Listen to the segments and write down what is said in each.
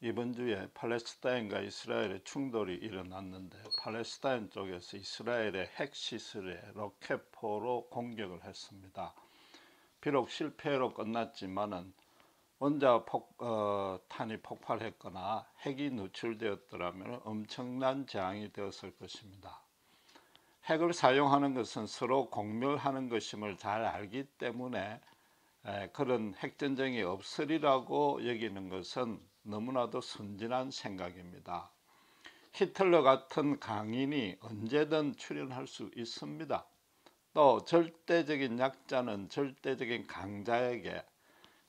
이번 주에 팔레스타인과 이스라엘의 충돌이 일어났는데 팔레스타인 쪽에서 이스라엘의 핵시설에 로켓포로 공격을 했습니다. 비록 실패로 끝났지만은 원자탄이 폭발했거나 핵이 누출되었더라면 엄청난 재앙이 되었을 것입니다. 핵을 사용하는 것은 서로 공멸하는 것임을 잘 알기 때문에 그런 핵전쟁이 없으리라고 여기는 것은 너무나도 순진한 생각입니다. 히틀러 같은 강인이 언제든 출현할 수 있습니다. 또 절대적인 약자는 절대적인 강자에게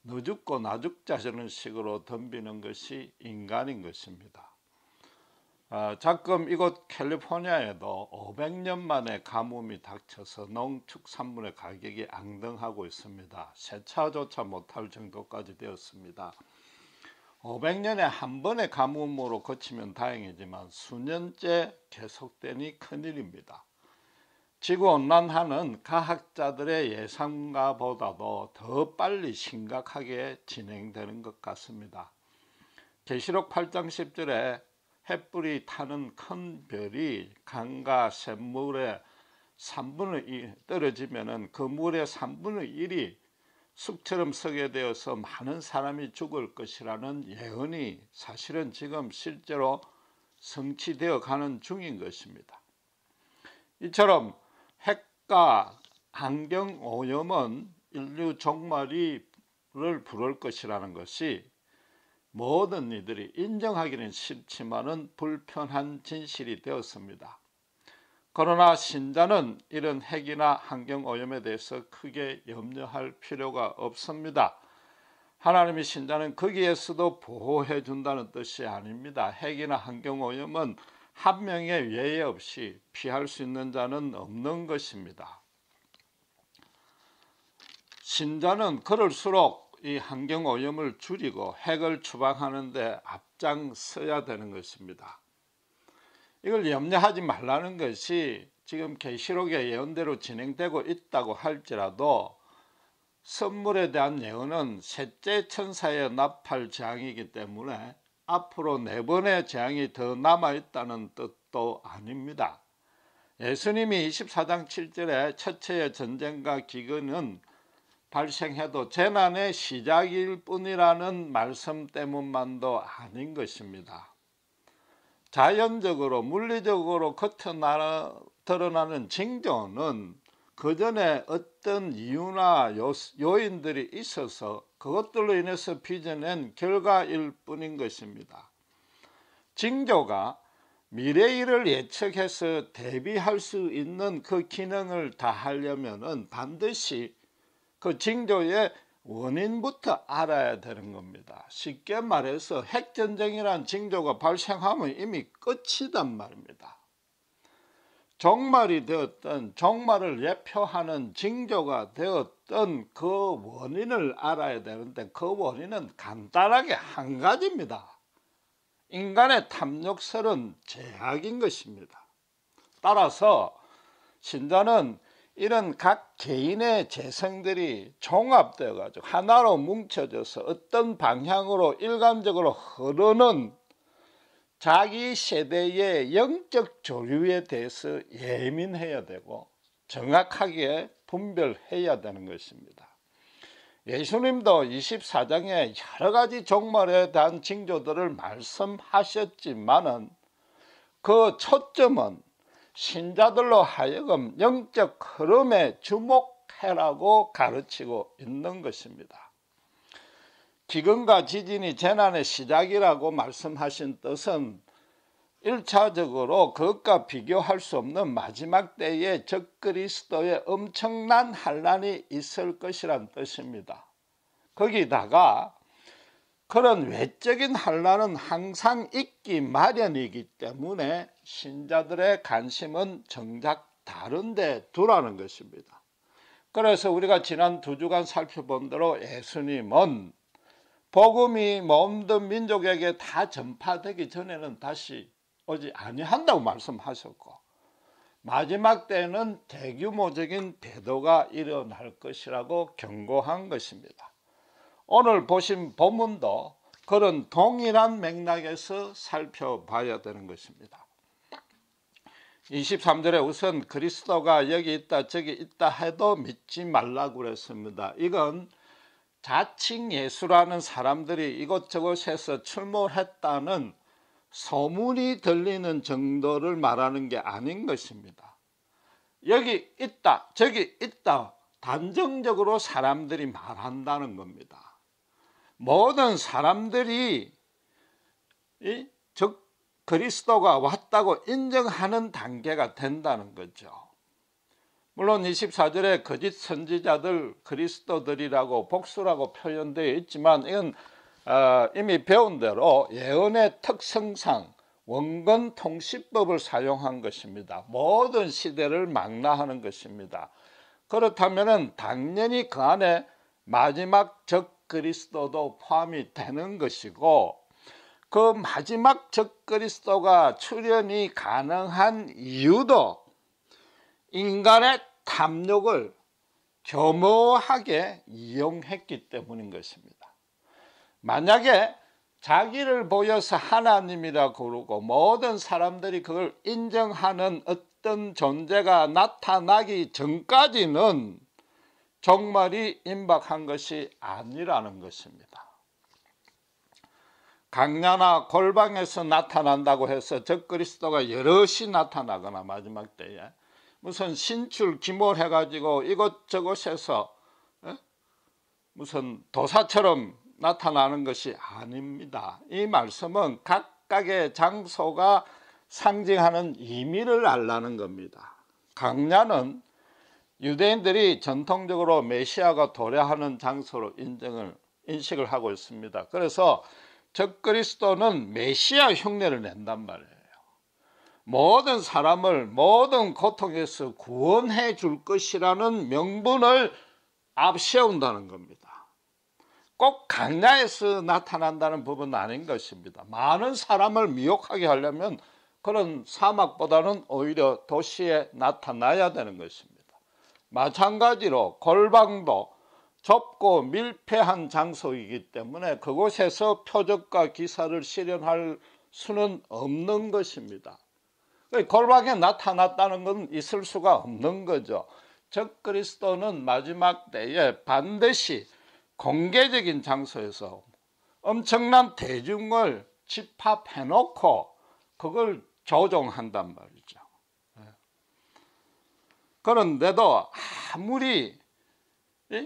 너 죽고 나 죽자 저런 식으로 덤비는 것이 인간인 것입니다. 자금 이곳 캘리포니아에도 500년 만에 가뭄이 닥쳐서 농축산물의 가격이 앙등하고 있습니다. 세차조차 못할 정도까지 되었습니다. 500년에 한 번의 가뭄으로 그치면 다행이지만 수년째 계속되니 큰일입니다. 지구온난화는 과학자들의 예상과보다도 더 빨리 심각하게 진행되는 것 같습니다. 계시록 8장 10절에 햇불이 타는 큰 별이 강과 샘물의 3분의 1 떨어지면 그 물의 3분의 1이 숲처럼 서게 되어서 많은 사람이 죽을 것이라는 예언이 사실은 지금 실제로 성취되어 가는 중인 것입니다. 이처럼 핵과 환경오염은 인류 종말을 부를 것이라는 것이 모든 이들이 인정하기는 싫지만은 불편한 진실이 되었습니다. 그러나 신자는 이런 핵이나 환경오염에 대해서 크게 염려할 필요가 없습니다. 하나님의 신자는 거기에서도 보호해 준다는 뜻이 아닙니다. 핵이나 환경오염은 한 명의 예외 없이 피할 수 있는 자는 없는 것입니다. 신자는 그럴수록 이 환경오염을 줄이고 핵을 추방하는 데 앞장서야 되는 것입니다. 이걸 염려하지 말라는 것이 지금 계시록의 예언대로 진행되고 있다고 할지라도 선물에 대한 예언은 셋째 천사의 나팔 재앙이기 때문에 앞으로 4번의 재앙이 더 남아있다는 뜻도 아닙니다. 예수님이 24장 7절에 첫째의 전쟁과 기근은 발생해도 재난의 시작일 뿐이라는 말씀 때문만도 아닌 것입니다. 자연적으로 물리적으로 드러나는 징조는 그 전에 어떤 이유나 요인들이 있어서 그것들로 인해서 빚어낸 결과일 뿐인 것입니다. 징조가 미래 일을 예측해서 대비할 수 있는 그 기능을 다하려면 반드시 그 징조의 원인부터 알아야 되는 겁니다. 쉽게 말해서 핵전쟁이라는 징조가 발생하면 이미 끝이단 말입니다. 종말이 되었던 종말을 예표하는 징조가 되었던 그 원인을 알아야 되는데 그 원인은 간단하게 한 가지입니다. 인간의 탐욕스러운 죄악인 것입니다. 따라서 신자는 이런 각 개인의 재성들이 종합되어 가지고 하나로 뭉쳐져서 어떤 방향으로 일관적으로 흐르는 자기 세대의 영적 조류에 대해서 예민해야 되고 정확하게 분별해야 되는 것입니다. 예수님도 24장에 여러 가지 종말에 대한 징조들을 말씀하셨지만은 그 초점은 신자들로 하여금 영적 흐름에 주목해라고 가르치고 있는 것입니다. 기근과 지진이 재난의 시작이라고 말씀하신 뜻은 1차적으로 그것과 비교할 수 없는 마지막 때에 적그리스도의 엄청난 환란이 있을 것이란 뜻입니다. 거기다가 그런 외적인 환란은 항상 있기 마련이기 때문에 신자들의 관심은 정작 다른 데 두라는 것입니다. 그래서 우리가 지난 2주간 살펴본 대로 예수님은 복음이 모든 민족에게 다 전파되기 전에는 다시 오지 아니한다고 말씀하셨고 마지막 때에는 대규모적인 대도가 일어날 것이라고 경고한 것입니다. 오늘 보신 본문도 그런 동일한 맥락에서 살펴봐야 되는 것입니다. 23절에 우선 그리스도가 여기 있다 저기 있다 해도 믿지 말라고 그랬습니다. 이건 자칭 예수라는 사람들이 이곳저곳에서 출몰했다는 소문이 들리는 정도를 말하는 게 아닌 것입니다. 여기 있다 저기 있다 단정적으로 사람들이 말한다는 겁니다. 모든 사람들이 즉 그리스도가 왔다고 인정하는 단계가 된다는 거죠. 물론 24절에 거짓 선지자들 그리스도들이라고 복수라고 표현되어 있지만 이건 이미 배운 대로 예언의 특성상 원근 통시법을 사용한 것입니다. 모든 시대를 망라하는 것입니다. 그렇다면 당연히 그 안에 마지막 적 그리스도도 포함이 되는 것이고, 그 마지막 적 그리스도가 출현이 가능한 이유도 인간의 탐욕을 교묘하게 이용했기 때문인 것입니다. 만약에 자기를 보여서 하나님이라 그러고 모든 사람들이 그걸 인정하는 어떤 존재가 나타나기 전까지는 종말이 임박한 것이 아니라는 것입니다. 강야나 골방에서 나타난다고 해서 적그리스도가 여럿이 나타나거나 마지막 때에 무슨 신출 기몰해 가지고 이곳저곳에서 무슨 도사처럼 나타나는 것이 아닙니다. 이 말씀은 각각의 장소가 상징하는 의미를 알라는 겁니다. 강야는 유대인들이 전통적으로 메시아가 도래하는 장소로 인식을 하고 있습니다. 그래서 적그리스도는 메시아 흉내를 낸단 말이에요. 모든 사람을 모든 고통에서 구원해 줄 것이라는 명분을 앞세운다는 겁니다. 꼭 강야에서 나타난다는 부분은 아닌 것입니다. 많은 사람을 미혹하게 하려면 그런 사막보다는 오히려 도시에 나타나야 되는 것입니다. 마찬가지로 골방도 좁고 밀폐한 장소이기 때문에 그곳에서 표적과 기사를 실현할 수는 없는 것입니다. 골방에 나타났다는 건 있을 수가 없는 거죠. 적그리스도는 마지막 때에 반드시 공개적인 장소에서 엄청난 대중을 집합해놓고 그걸 조종한단 말이죠. 그런데도 아무리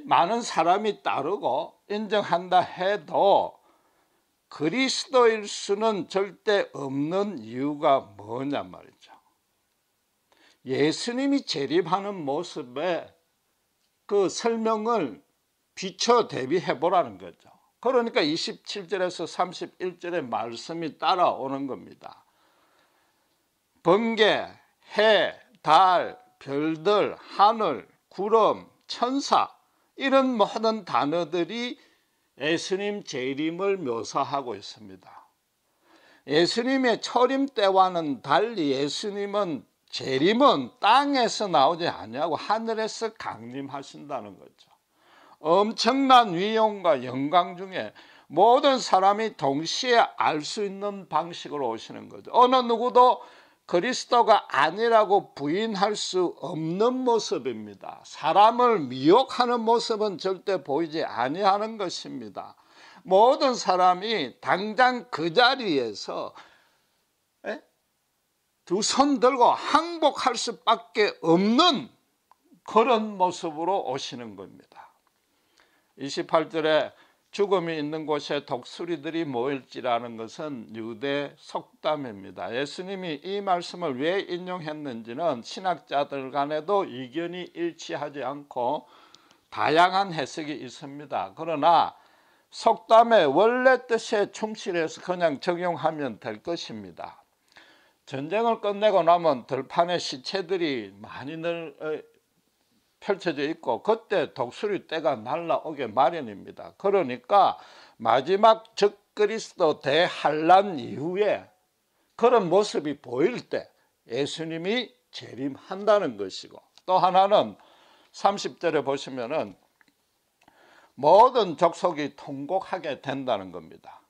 많은 사람이 따르고 인정한다 해도 그리스도일 수는 절대 없는 이유가 뭐냐 말이죠. 예수님이 재림하는 모습에 그 설명을 비춰 대비해 보라는 거죠. 그러니까 27절에서 31절의 말씀이 따라오는 겁니다. 번개, 해, 달, 별들, 하늘, 구름, 천사 이런 모든 단어들이 예수님 재림을 묘사하고 있습니다. 예수님의 초림 때와는 달리 예수님은 재림은 땅에서 나오지 아니하고 하늘에서 강림하신다는 거죠. 엄청난 위엄과 영광 중에 모든 사람이 동시에 알 수 있는 방식으로 오시는 거죠. 어느 누구도 그리스도가 아니라고 부인할 수 없는 모습입니다. 사람을 미혹하는 모습은 절대 보이지 아니하는 것입니다. 모든 사람이 당장 그 자리에서 두 손 들고 항복할 수밖에 없는 그런 모습으로 오시는 겁니다. 28절에 죽음이 있는 곳에 독수리들이 모일지라는 것은 유대 속담입니다. 예수님이 이 말씀을 왜 인용했는지는 신학자들 간에도 의견이 일치하지 않고 다양한 해석이 있습니다. 그러나 속담의 원래 뜻에 충실해서 그냥 적용하면 될 것입니다. 전쟁을 끝내고 나면 들판에 시체들이 많이 펼쳐져 있고 그때 독수리 떼가 날아오게 마련입니다. 그러니까 마지막 적그리스도 대환란 이후에 그런 모습이 보일 때 예수님이 재림한다는 것이고, 또 하나는 30절에 보시면은 모든 족속이 통곡하게 된다는 겁니다.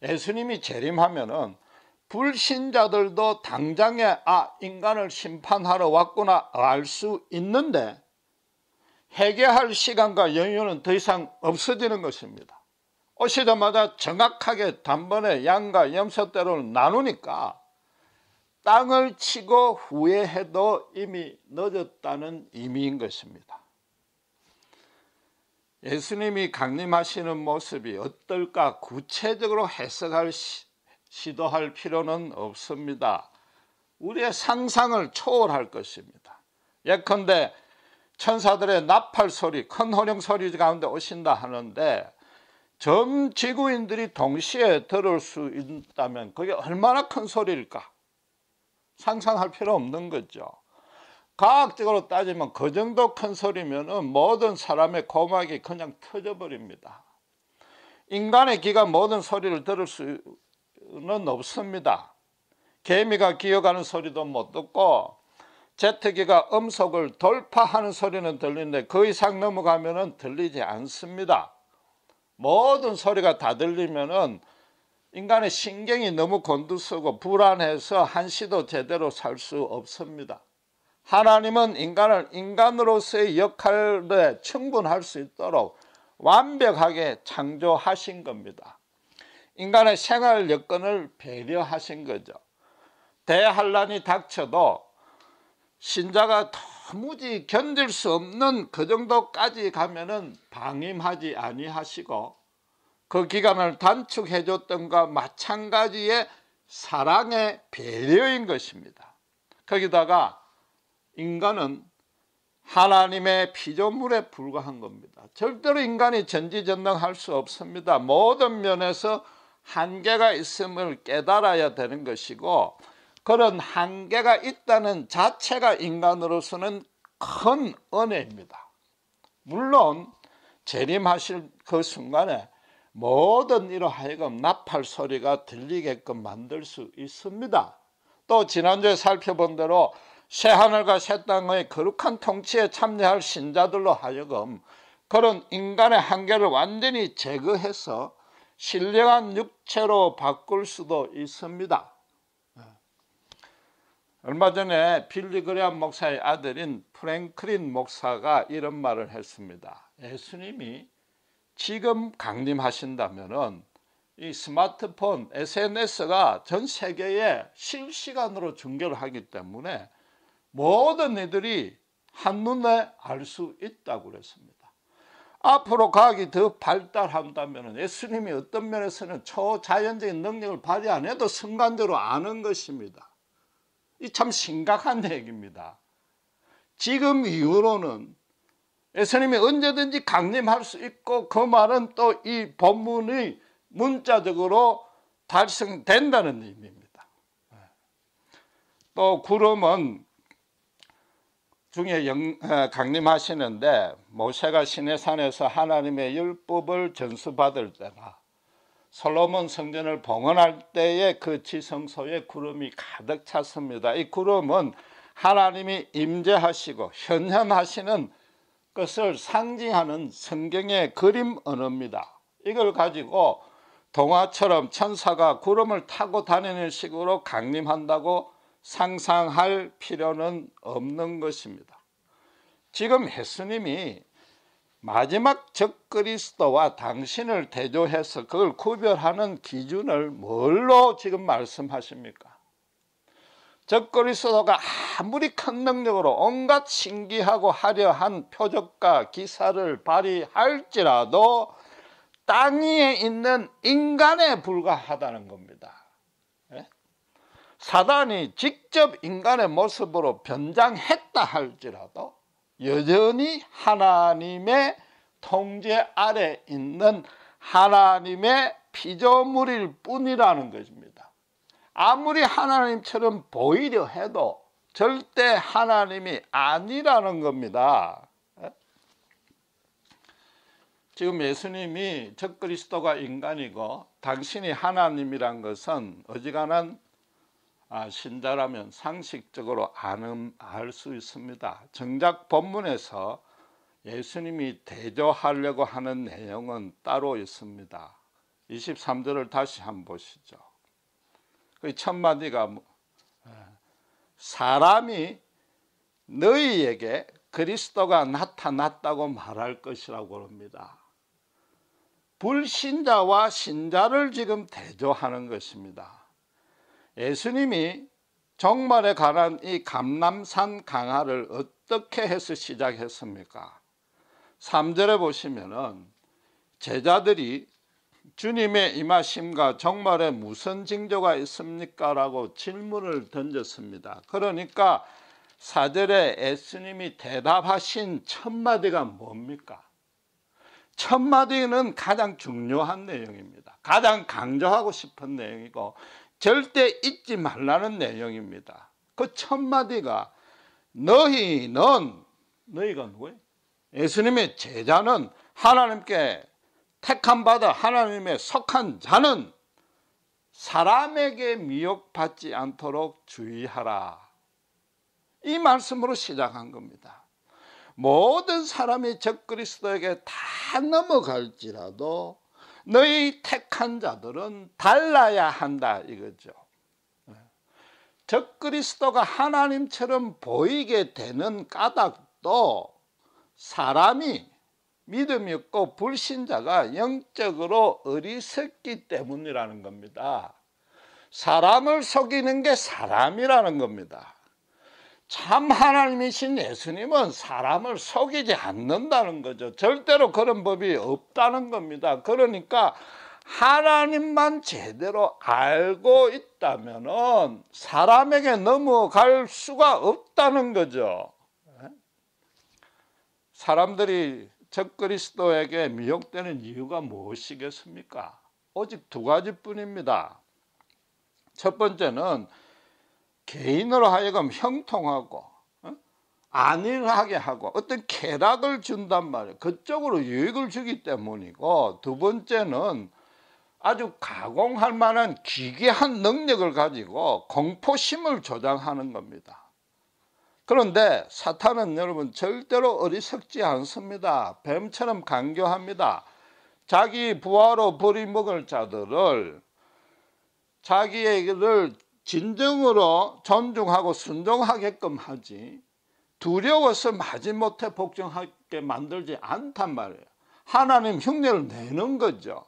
예수님이 재림하면은 불신자들도 당장에 인간을 심판하러 왔구나 알 수 있는데 회개할 시간과 여유는 더 이상 없어지는 것입니다. 오시자마자 정확하게 단번에 양과 염소떼를 나누니까 땅을 치고 후회해도 이미 늦었다는 의미인 것입니다. 예수님이 강림하시는 모습이 어떨까 구체적으로 해석할 시도할 필요는 없습니다. 우리의 상상을 초월할 것입니다. 예컨대 천사들의 나팔 소리, 큰 호령 소리 가운데 오신다 하는데 전 지구인들이 동시에 들을 수 있다면 그게 얼마나 큰 소리일까? 상상할 필요 없는 거죠. 과학적으로 따지면 그 정도 큰 소리면 모든 사람의 고막이 그냥 터져버립니다. 인간의 귀가 모든 소리를 들을 수는 없습니다. 개미가 기어가는 소리도 못 듣고 제트기가 음속을 돌파하는 소리는 들리는데 그 이상 넘어가면 들리지 않습니다. 모든 소리가 다 들리면 인간의 신경이 너무 곤두서고 불안해서 한시도 제대로 살 수 없습니다. 하나님은 인간을 인간으로서의 역할에 충분할 수 있도록 완벽하게 창조하신 겁니다. 인간의 생활 여건을 배려하신 거죠. 대환란이 닥쳐도 신자가 도무지 견딜 수 없는 그 정도까지 가면은 방임하지 아니하시고 그 기간을 단축해 줬던가 마찬가지의 사랑의 배려인 것입니다. 거기다가 인간은 하나님의 피조물에 불과한 겁니다. 절대로 인간이 전지전능할 수 없습니다. 모든 면에서 한계가 있음을 깨달아야 되는 것이고 그런 한계가 있다는 자체가 인간으로서는 큰 은혜입니다. 물론 재림하실 그 순간에 모든 이로 하여금 나팔 소리가 들리게끔 만들 수 있습니다. 또 지난주에 살펴본 대로 새하늘과 새 땅의 거룩한 통치에 참여할 신자들로 하여금 그런 인간의 한계를 완전히 제거해서 신령한 육체로 바꿀 수도 있습니다. 얼마 전에 빌리 그레엄 목사의 아들인 프랭클린 목사가 이런 말을 했습니다. 예수님이 지금 강림하신다면은 이 스마트폰, SNS가 전 세계에 실시간으로 중계를 하기 때문에 모든 이들이 한눈에 알 수 있다고 그랬습니다. 앞으로 과학이 더 발달한다면 예수님이 어떤 면에서는 초자연적인 능력을 발휘 안 해도 순간적으로 아는 것입니다. 이 참 심각한 얘기입니다. 지금 이후로는 예수님이 언제든지 강림할 수 있고 그 말은 또 이 본문이 문자적으로 달성된다는 의미입니다. 또 구름은 중에 강림하시는데 모세가 시내산에서 하나님의 율법을 전수받을 때나 솔로몬 성전을 봉헌할 때에 그 지성소에 구름이 가득 찼습니다. 이 구름은 하나님이 임재하시고 현현하시는 것을 상징하는 성경의 그림 언어입니다. 이걸 가지고 동화처럼 천사가 구름을 타고 다니는 식으로 강림한다고 상상할 필요는 없는 것입니다. 지금 예수님이 마지막 적그리스도와 당신을 대조해서 그걸 구별하는 기준을 뭘로 지금 말씀하십니까? 적그리스도가 아무리 큰 능력으로 온갖 신기하고 화려한 표적과 기사를 발휘할지라도 땅 위에 있는 인간에 불과하다는 겁니다. 사단이 직접 인간의 모습으로 변장했다 할지라도 여전히 하나님의 통제 아래 있는 하나님의 피조물일 뿐이라는 것입니다. 아무리 하나님처럼 보이려 해도 절대 하나님이 아니라는 겁니다. 지금 예수님이 적그리스도가 인간이고 당신이 하나님이란 것은 어지간한 신자라면 상식적으로 알 수 있습니다. 정작 본문에서 예수님이 대조하려고 하는 내용은 따로 있습니다. 23절을 다시 한번 보시죠. 그 첫 마디가 사람이 너희에게 그리스도가 나타났다고 말할 것이라고 합니다. 불신자와 신자를 지금 대조하는 것입니다. 예수님이 종말에 관한 이 감람산 강화를 어떻게 해서 시작했습니까? 3절에 보시면은 제자들이 주님의 임하심과 종말에 무슨 징조가 있습니까? 라고 질문을 던졌습니다. 그러니까 4절에 예수님이 대답하신 첫 마디가 뭡니까? 첫 마디는 가장 중요한 내용입니다. 가장 강조하고 싶은 내용이고 절대 잊지 말라는 내용입니다. 그 첫 마디가 너희가 누구예요? 예수님의 제자는 하나님께 택함 받아 하나님의 속한 자는 사람에게 미혹받지 않도록 주의하라. 이 말씀으로 시작한 겁니다. 모든 사람이 적그리스도에게 다 넘어갈지라도 너희 택한 자들은 달라야 한다 이거죠. 적그리스도가 하나님처럼 보이게 되는 까닭도 사람이 믿음이 없고 불신자가 영적으로 어리석기 때문이라는 겁니다. 사람을 속이는 게 사람이라는 겁니다. 참 하나님이신 예수님은 사람을 속이지 않는다는 거죠. 절대로 그런 법이 없다는 겁니다. 그러니까 하나님만 제대로 알고 있다면 사람에게 넘어갈 수가 없다는 거죠. 사람들이 적그리스도에게 미혹되는 이유가 무엇이겠습니까? 오직 두 가지뿐입니다. 첫 번째는 개인으로 하여금 형통하고 안일하게 하고 어떤 쾌락을 준단 말이에요. 그쪽으로 유익을 주기 때문이고, 두 번째는 아주 가공할 만한 기괴한 능력을 가지고 공포심을 조장하는 겁니다. 그런데 사탄은 여러분 절대로 어리석지 않습니다. 뱀처럼 간교합니다. 자기 부하로 버리먹을 자들을 자기를 진정으로 존중하고 순종하게끔 하지 두려워서 마지못해 복종하게 만들지 않단 말이에요. 하나님 흉내를 내는 거죠.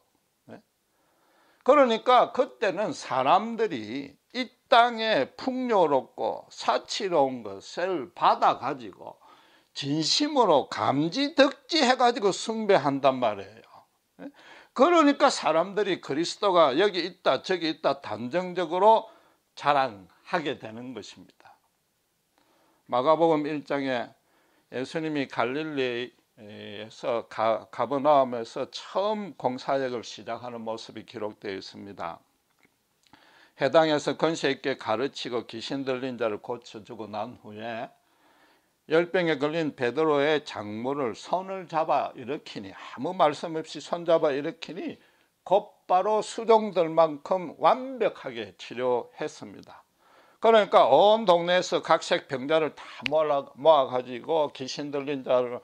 그러니까 그때는 사람들이 이 땅에 풍요롭고 사치로운 것을 받아가지고 진심으로 감지덕지해가지고 숭배한단 말이에요. 그러니까 사람들이 그리스도가 여기 있다 저기 있다 단정적으로 자랑하게 되는 것입니다. 마가복음 1장에 예수님이 갈릴리에서 가버나움에서 처음 공사역을 시작하는 모습이 기록되어 있습니다. 해당에서 권세 있게 가르치고 귀신 들린 자를 고쳐주고 난 후에 열병에 걸린 베드로의 장모를 손을 잡아 일으키니, 아무 말씀 없이 손잡아 일으키니 곧바로 수종될 만큼 완벽하게 치료했습니다. 그러니까 온 동네에서 각색 병자를 다 모아가지고 귀신 들린 자를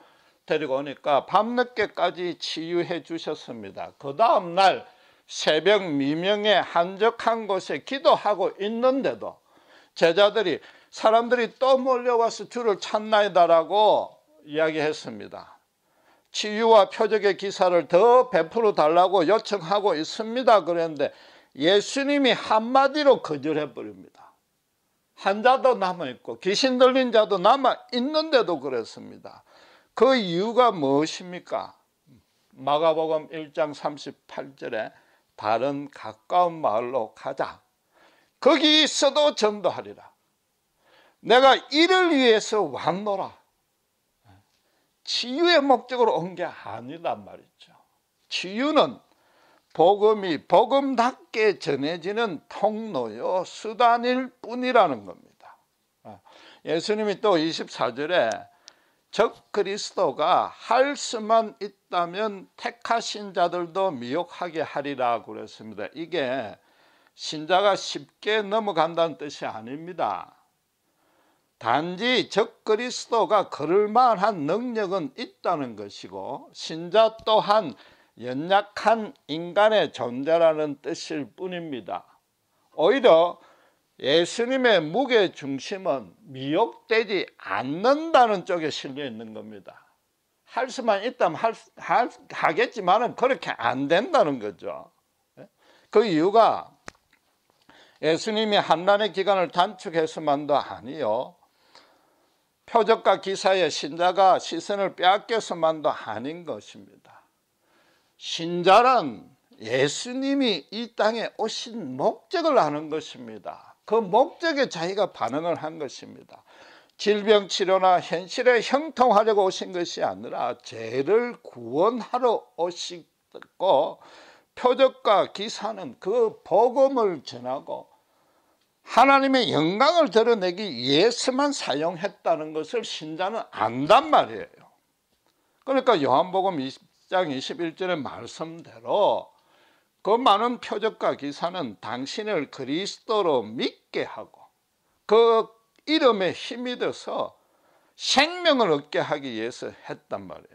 데리고 오니까 밤늦게까지 치유해 주셨습니다. 그 다음 날 새벽 미명에 한적한 곳에 기도하고 있는데도 제자들이 사람들이 또 몰려와서 주를 찾나이다라고 이야기했습니다. 치유와 표적의 기사를 더 베풀어 달라고 요청하고 있습니다. 그랬는데 예수님이 한마디로 거절해 버립니다. 환자도 남아있고 귀신 들린 자도 남아있는데도 그랬습니다. 그 이유가 무엇입니까? 마가복음 1장 38절에 다른 가까운 마을로 가자. 거기 있어도 전도하리라. 내가 이를 위해서 왔노라. 치유의 목적으로 온 게 아니란 말이죠. 치유는 복음이 복음답게 전해지는 통로요 수단일 뿐이라는 겁니다. 예수님이 또 24절에 적그리스도가 할 수만 있다면 택하신 자들도 미혹하게 하리라 그랬습니다. 이게 신자가 쉽게 넘어간다는 뜻이 아닙니다. 단지 적그리스도가 그럴 만한 능력은 있다는 것이고 신자 또한 연약한 인간의 존재라는 뜻일 뿐입니다. 오히려 예수님의 무게 중심은 미혹되지 않는다는 쪽에 실려 있는 겁니다. 할 수만 있다면 하겠지만 그렇게 안 된다는 거죠. 그 이유가 예수님이 환난의 기간을 단축해서만도 아니요, 표적과 기사의 신자가 시선을 빼앗겨서만도 아닌 것입니다. 신자란 예수님이 이 땅에 오신 목적을 아는 것입니다. 그 목적에 자기가 반응을 한 것입니다. 질병 치료나 현실에 형통하려고 오신 것이 아니라 죄를 구원하러 오시고, 표적과 기사는 그 복음을 전하고 하나님의 영광을 드러내기 위해서만 사용했다는 것을 신자는 안단 말이에요. 그러니까 요한복음 20장 21절의 말씀대로 그 많은 표적과 기사는 당신을 그리스도로 믿게 하고 그 이름에 힘이 돼서 생명을 얻게 하기 위해서 했단 말이에요.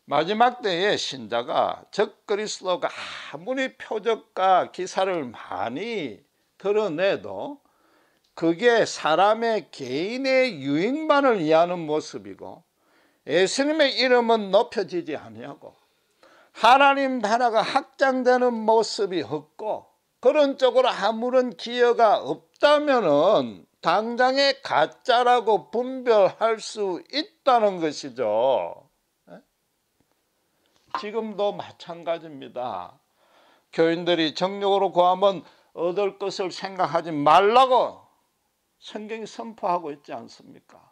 마지막 때에 신자가 적그리스도가 아무리 표적과 기사를 많이 드러내도 그게 사람의 개인의 유익만을 위하는 모습이고 예수님의 이름은 높여지지 아니하고 하나님 나라가 확장되는 모습이 없고 그런 쪽으로 아무런 기여가 없다면은 당장에 가짜라고 분별할 수 있다는 것이죠. 지금도 마찬가지입니다. 교인들이 정욕으로 구하면 얻을 것을 생각하지 말라고 성경이 선포하고 있지 않습니까?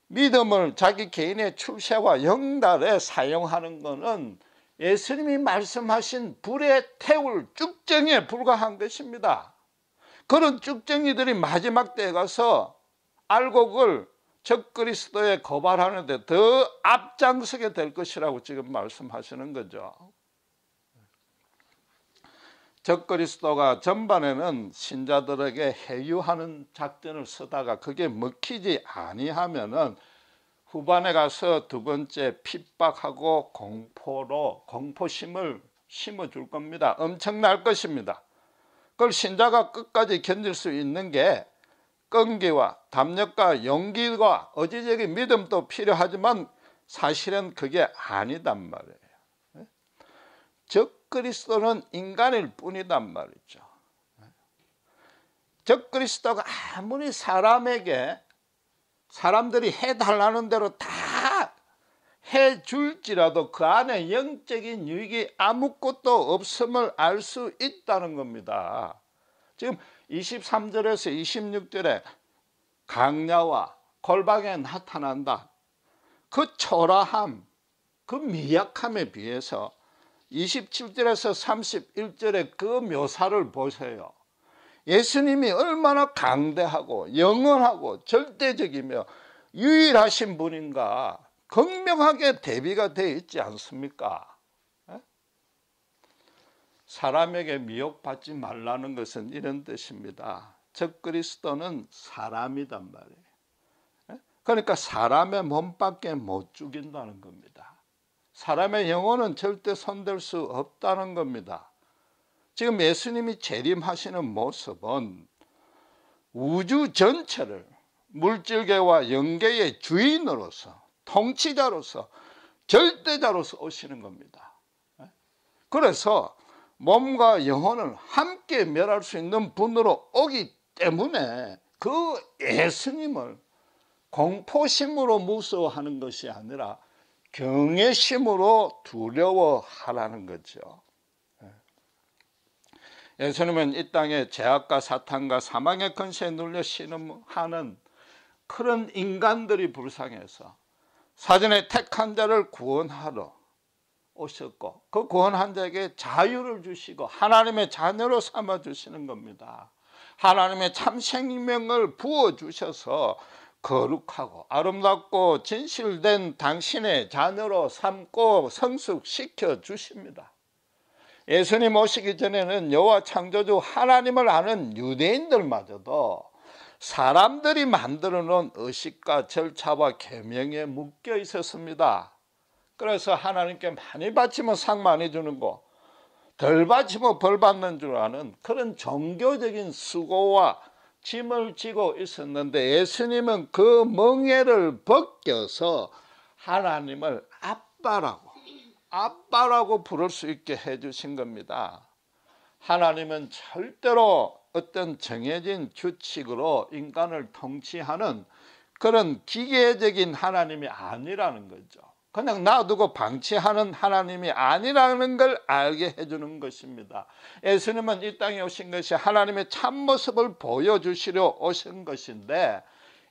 믿음을 자기 개인의 출세와 영달에 사용하는 것은 예수님이 말씀하신 불에 태울 쭉정이에 불과한 것입니다. 그런 쭉정이들이 마지막 때에 가서 알곡을 적그리스도에 고발하는데 더 앞장서게 될 것이라고 지금 말씀하시는 거죠. 적그리스도가 전반에는 신자들에게 해유하는 작전을 쓰다가 그게 먹히지 아니하면은 후반에 가서 두 번째 핍박하고 공포심을 심어줄 겁니다. 엄청날 것입니다. 그걸 신자가 끝까지 견딜 수 있는 게 끈기와 담력과 용기와 의지적인 믿음도 필요하지만 사실은 그게 아니단 말이에요. 적그리스도는 인간일 뿐이단 말이죠. 적그리스도가 아무리 사람들이 해달라는 대로 다 해줄지라도 그 안에 영적인 유익이 아무것도 없음을 알 수 있다는 겁니다. 지금 23절에서 26절에 강야와 골방에 나타난다. 그 초라함, 그 미약함에 비해서 27절에서 31절의 그 묘사를 보세요. 예수님이 얼마나 강대하고 영원하고 절대적이며 유일하신 분인가 극명하게 대비가 되어 있지 않습니까? 사람에게 미혹받지 말라는 것은 이런 뜻입니다. 적그리스도는 사람이단 말이에요. 그러니까 사람의 몸밖에 못 죽인다는 겁니다. 사람의 영혼은 절대 손댈 수 없다는 겁니다. 지금 예수님이 재림하시는 모습은 우주 전체를 물질계와 영계의 주인으로서 통치자로서 절대자로서 오시는 겁니다. 그래서 몸과 영혼을 함께 멸할 수 있는 분으로 오기 때문에 그 예수님을 공포심으로 무서워하는 것이 아니라 경외심으로 두려워하라는 거죠. 예수님은 이 땅에 죄악과 사탄과 사망의 권세에 눌려 신음하는 그런 인간들이 불쌍해서 사전에 택한 자를 구원하러 오셨고 그 구원한 자에게 자유를 주시고 하나님의 자녀로 삼아 주시는 겁니다. 하나님의 참 생명을 부어주셔서 거룩하고 아름답고 진실된 당신의 자녀로 삼고 성숙시켜 주십니다. 예수님 오시기 전에는 여호와 창조주 하나님을 아는 유대인들마저도 사람들이 만들어 놓은 의식과 절차와 계명에 묶여 있었습니다. 그래서 하나님께 많이 바치면 상 많이 주는 거, 덜 바치면 벌 받는 줄 아는 그런 종교적인 수고와 짐을 지고 있었는데, 예수님은 그 멍에를 벗겨서 하나님을 아빠라고 부를 수 있게 해주신 겁니다. 하나님은 절대로 어떤 정해진 규칙으로 인간을 통치하는 그런 기계적인 하나님이 아니라는 거죠. 그냥 놔두고 방치하는 하나님이 아니라는 걸 알게 해주는 것입니다. 예수님은 이 땅에 오신 것이 하나님의 참모습을 보여주시려 오신 것인데,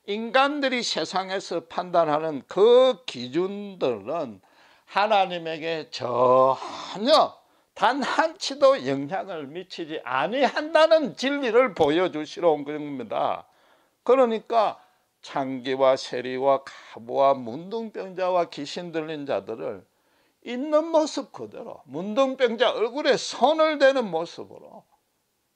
인간들이 세상에서 판단하는 그 기준들은 하나님에게 전혀 단 한치도 영향을 미치지 아니한다는 진리를 보여주시러 온 겁니다. 그러니까 창기와 세리와 가부와 문둥병자와 귀신 들린 자들을 있는 모습 그대로, 문둥병자 얼굴에 손을 대는 모습으로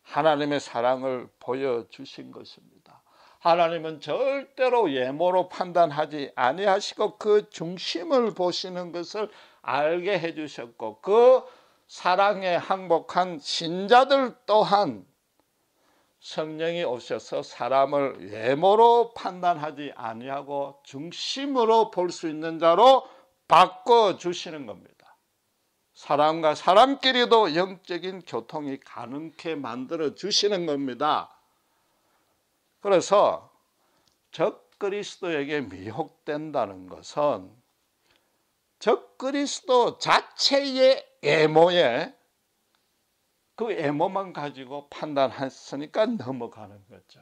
하나님의 사랑을 보여주신 것입니다. 하나님은 절대로 외모로 판단하지 아니하시고 그 중심을 보시는 것을 알게 해주셨고, 그 사랑에 항복한 신자들 또한 성령이 오셔서 사람을 외모로 판단하지 아니하고 중심으로 볼 수 있는 자로 바꿔주시는 겁니다. 사람과 사람끼리도 영적인 교통이 가능케 만들어 주시는 겁니다. 그래서 적그리스도에게 미혹된다는 것은 적그리스도 자체의 외모에 그 외모만 가지고 판단했으니까 넘어가는 거죠.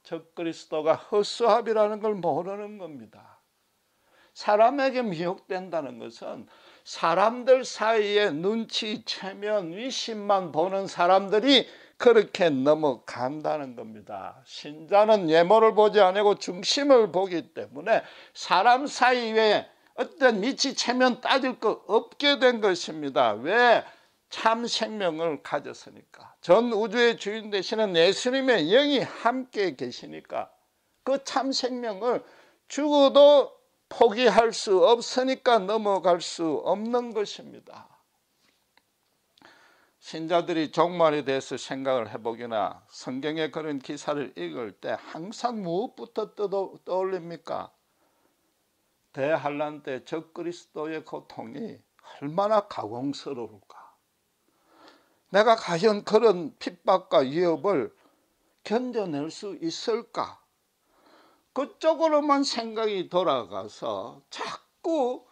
적그리스도가 허수아비라는 걸 모르는 겁니다. 사람에게 미혹된다는 것은 사람들 사이에 눈치, 체면, 위신만 보는 사람들이 그렇게 넘어간다는 겁니다. 신자는 외모를 보지 아니고 중심을 보기 때문에 사람 사이에 어떤 위치, 체면 따질 거 없게 된 것입니다. 왜? 참 생명을 가졌으니까. 전 우주의 주인 되시는 예수님의 영이 함께 계시니까 그 참 생명을 죽어도 포기할 수 없으니까 넘어갈 수 없는 것입니다. 신자들이 종말에 대해서 생각을 해보거나 성경에 그런 기사를 읽을 때 항상 무엇부터 떠올립니까? 대환란 때 적그리스도의 고통이 얼마나 가공스러울까? 내가 과연 그런 핍박과 위협을 견뎌낼 수 있을까? 그쪽으로만 생각이 돌아가서 자꾸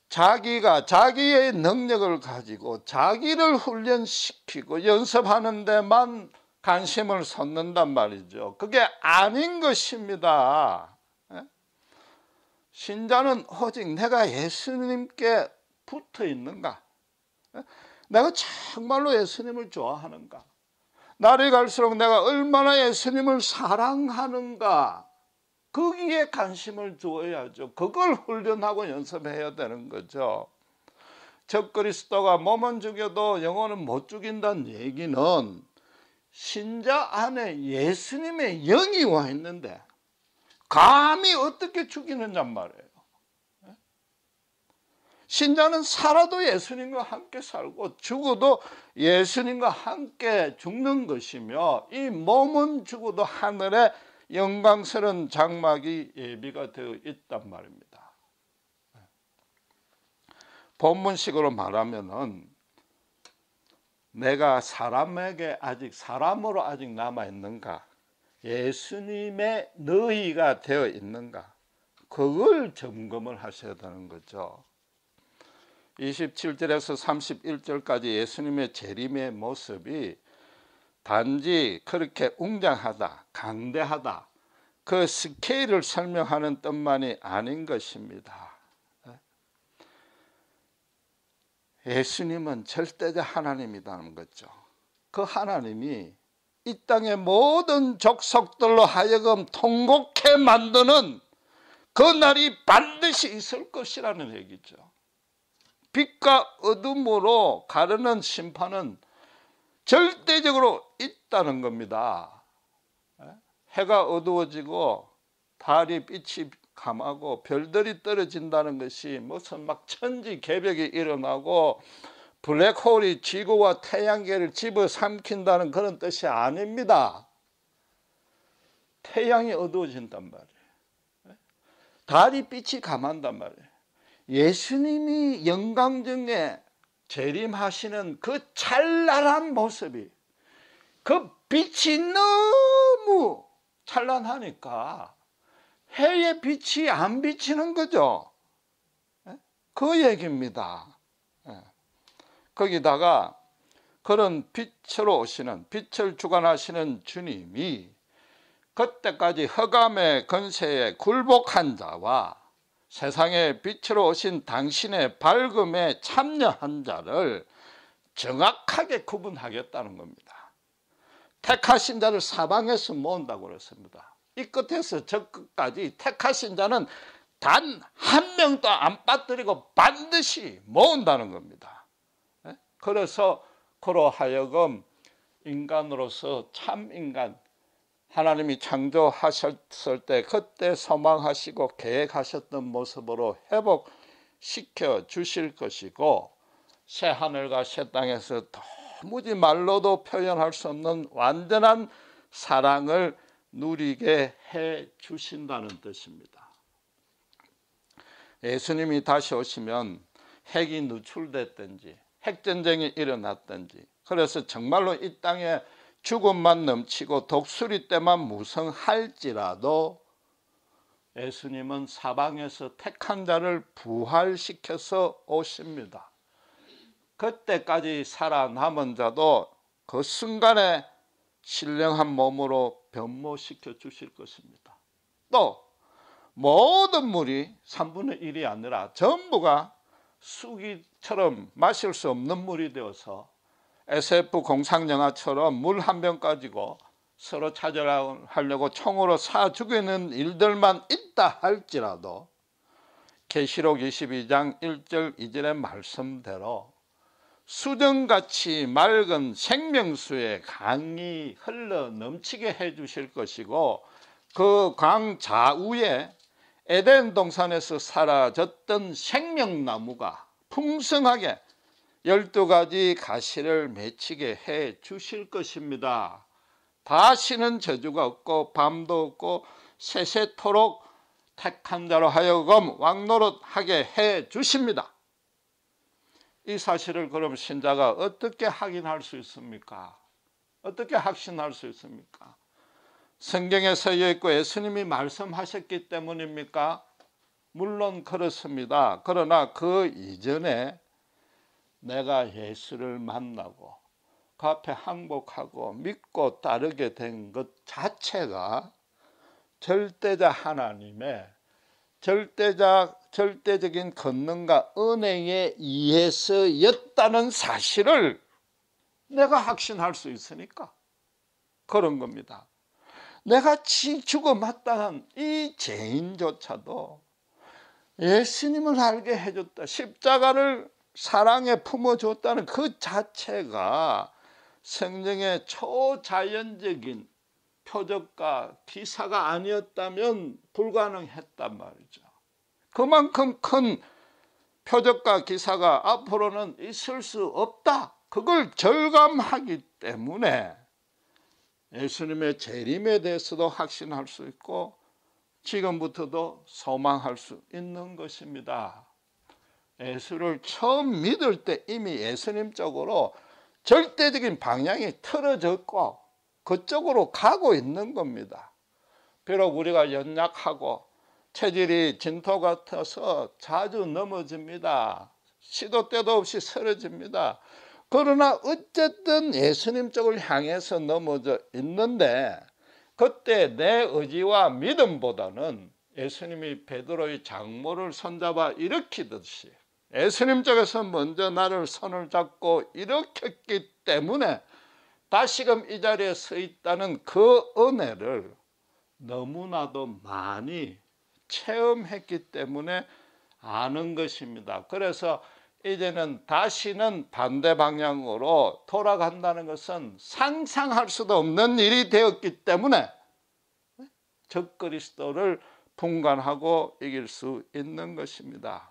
자기가 자기의 능력을 가지고 자기를 훈련시키고 연습하는 데만 관심을 쏟는단 말이죠. 그게 아닌 것입니다. 신자는 오직 내가 예수님께 붙어 있는가? 내가 정말로 예수님을 좋아하는가? 날이 갈수록 내가 얼마나 예수님을 사랑하는가? 거기에 관심을 두어야죠. 그걸 훈련하고 연습해야 되는 거죠. 적그리스도가 몸은 죽여도 영혼은 못 죽인다는 얘기는 신자 안에 예수님의 영이 와 있는데 감히 어떻게 죽이느냔 말이에요. 신자는 살아도 예수님과 함께 살고 죽어도 예수님과 함께 죽는 것이며, 이 몸은 죽어도 하늘에 영광스러운 장막이 예비가 되어 있단 말입니다. 본문식으로 말하면은 내가 사람에게 아직 사람으로 아직 남아 있는가? 예수님의 너희가 되어 있는가? 그걸 점검을 하셔야 되는 거죠. 27절에서 31절까지 예수님의 재림의 모습이 단지 그렇게 웅장하다, 강대하다, 그 스케일을 설명하는 뜻만이 아닌 것입니다. 예수님은 절대적 하나님이라는 거죠. 그 하나님이 이 땅의 모든 족속들로 하여금 통곡해 만드는 그 날이 반드시 있을 것이라는 얘기죠. 빛과 어둠으로 가르는 심판은 절대적으로 있다는 겁니다. 해가 어두워지고 달이 빛이 감하고 별들이 떨어진다는 것이 무슨 막 천지개벽이 일어나고 블랙홀이 지구와 태양계를 집어삼킨다는 그런 뜻이 아닙니다. 태양이 어두워진단 말이에요. 달이 빛이 감한단 말이에요. 예수님이 영광중에 재림하시는 그 찬란한 모습이, 그 빛이 너무 찬란하니까 해의 빛이 안 비치는 거죠. 그 얘기입니다. 거기다가 그런 빛으로 오시는, 빛을 주관하시는 주님이 그때까지 흑암의 권세에 굴복한 자와 세상의 빛으로 오신 당신의 밝음에 참여한 자를 정확하게 구분하겠다는 겁니다. 택하신 자를 사방에서 모은다고 그랬습니다. 이 끝에서 저 끝까지 택하신 자는 단 한 명도 안 빠뜨리고 반드시 모은다는 겁니다. 그래서 그로 하여금 인간으로서 참 인간, 하나님이 창조하셨을 때 그때 소망하시고 계획하셨던 모습으로 회복시켜 주실 것이고, 새하늘과 새 땅에서 도무지 말로도 표현할 수 없는 완전한 사랑을 누리게 해 주신다는 뜻입니다. 예수님이 다시 오시면 핵이 누출됐든지 핵전쟁이 일어났든지, 그래서 정말로 이 땅에 죽음만 넘치고 독수리 때만 무성할지라도 예수님은 사방에서 택한 자를 부활시켜서 오십니다. 그때까지 살아남은 자도 그 순간에 신령한 몸으로 변모시켜 주실 것입니다. 또 모든 물이 3분의 1이 아니라 전부가 수기처럼 마실 수 없는 물이 되어서 SF 공상영화처럼 물 한 병 가지고 서로 찾아하려고 총으로 쏴 죽이는 일들만 있다 할지라도 계시록 22장 1절 2절의 말씀대로 수정같이 맑은 생명수의 강이 흘러 넘치게 해 주실 것이고, 그 강 좌우에 에덴 동산에서 사라졌던 생명나무가 풍성하게 12가지 가시를 맺히게 해 주실 것입니다. 다시는 저주가 없고 밤도 없고 세세토록 택한 자로 하여금 왕노릇하게 해 주십니다. 이 사실을 그럼 신자가 어떻게 확인할 수 있습니까? 어떻게 확신할 수 있습니까? 성경에 쓰여 있고 예수님이 말씀하셨기 때문입니까? 물론 그렇습니다. 그러나 그 이전에 내가 예수를 만나고 그 앞에 항복하고 믿고 따르게 된 것 자체가 절대자 하나님의 절대적인 권능과 은혜에 의해서였다는 사실을 내가 확신할 수 있으니까 그런 겁니다. 내가 죽어 마땅한 이 죄인조차도 예수님을 알게 해줬다, 십자가를 사랑에 품어줬다는 그 자체가 성경의 초자연적인 표적과 기사가 아니었다면 불가능했단 말이죠. 그만큼 큰 표적과 기사가 앞으로는 있을 수 없다, 그걸 절감하기 때문에 예수님의 재림에 대해서도 확신할 수 있고 지금부터도 소망할 수 있는 것입니다. 예수를 처음 믿을 때 이미 예수님 쪽으로 절대적인 방향이 틀어졌고 그쪽으로 가고 있는 겁니다. 비록 우리가 연약하고 체질이 진토 같아서 자주 넘어집니다. 시도 때도 없이 쓰러집니다. 그러나 어쨌든 예수님 쪽을 향해서 넘어져 있는데, 그때 내 의지와 믿음보다는 예수님이 베드로의 장모를 손잡아 일으키듯이 예수님 쪽에서 먼저 나를 손을 잡고 일으켰기 때문에 다시금 이 자리에 서 있다는 그 은혜를 너무나도 많이 체험했기 때문에 아는 것입니다. 그래서 이제는 다시는 반대 방향으로 돌아간다는 것은 상상할 수도 없는 일이 되었기 때문에 적그리스도를 분간하고 이길 수 있는 것입니다.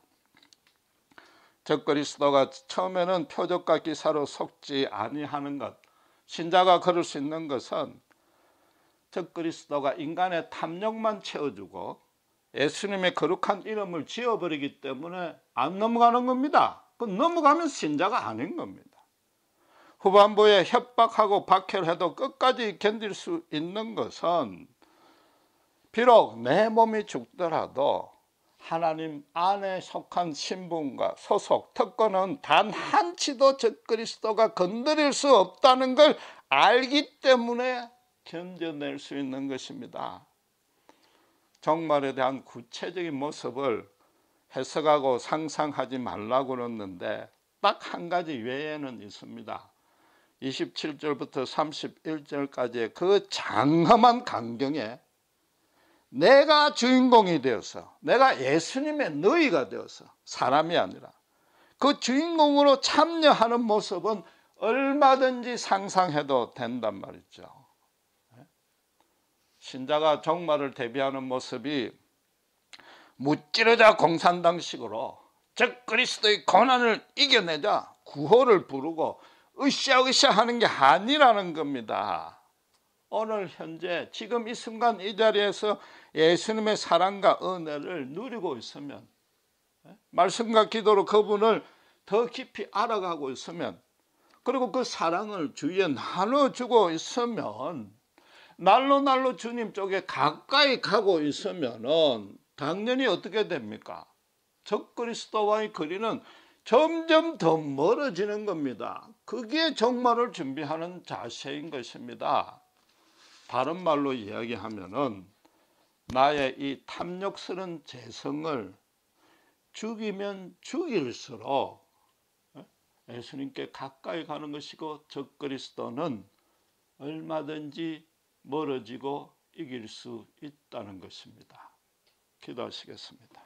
적그리스도가 처음에는 표적과 기사로 속지 아니하는 것, 신자가 그럴 수 있는 것은 적그리스도가 인간의 탐욕만 채워주고 예수님의 거룩한 이름을 지어버리기 때문에 안 넘어가는 겁니다. 그 넘어가면 신자가 아닌 겁니다. 후반부에 협박하고 박해를 끝까지 견딜 수 있는 것은 비록 내 몸이 죽더라도 하나님 안에 속한 신분과 소속, 특권은 단 한치도 적그리스도가 건드릴 수 없다는 걸 알기 때문에 견뎌낼 수 있는 것입니다. 종말에 대한 구체적인 모습을 해석하고 상상하지 말라고 그랬는데 딱 한 가지 외에는 있습니다. 27절부터 31절까지의 그 장엄한 강경에 내가 주인공이 되어서, 내가 예수님의 너희가 되어서, 사람이 아니라 그 주인공으로 참여하는 모습은 얼마든지 상상해도 된단 말이죠. 신자가 종말을 대비하는 모습이 무찌르자 공산당식으로 적그리스도의 고난을 이겨내자 구호를 부르고 으쌰으쌰 하는 게 아니라는 겁니다. 오늘 현재 지금 이 순간 이 자리에서 예수님의 사랑과 은혜를 누리고 있으면, 말씀과 기도로 그분을 더 깊이 알아가고 있으면, 그리고 그 사랑을 주위에 나눠주고 있으면, 날로 주님 쪽에 가까이 가고 있으면은 당연히 어떻게 됩니까? 적그리스도와의 거리는 점점 더 멀어지는 겁니다. 그게 종말을 준비하는 자세인 것입니다. 다른 말로 이야기하면은 나의 이 탐욕스러운 재성을 죽이면 죽일수록 예수님께 가까이 가는 것이고, 적그리스도는 얼마든지 멀어지고 이길 수 있다는 것입니다. 기도하시겠습니다.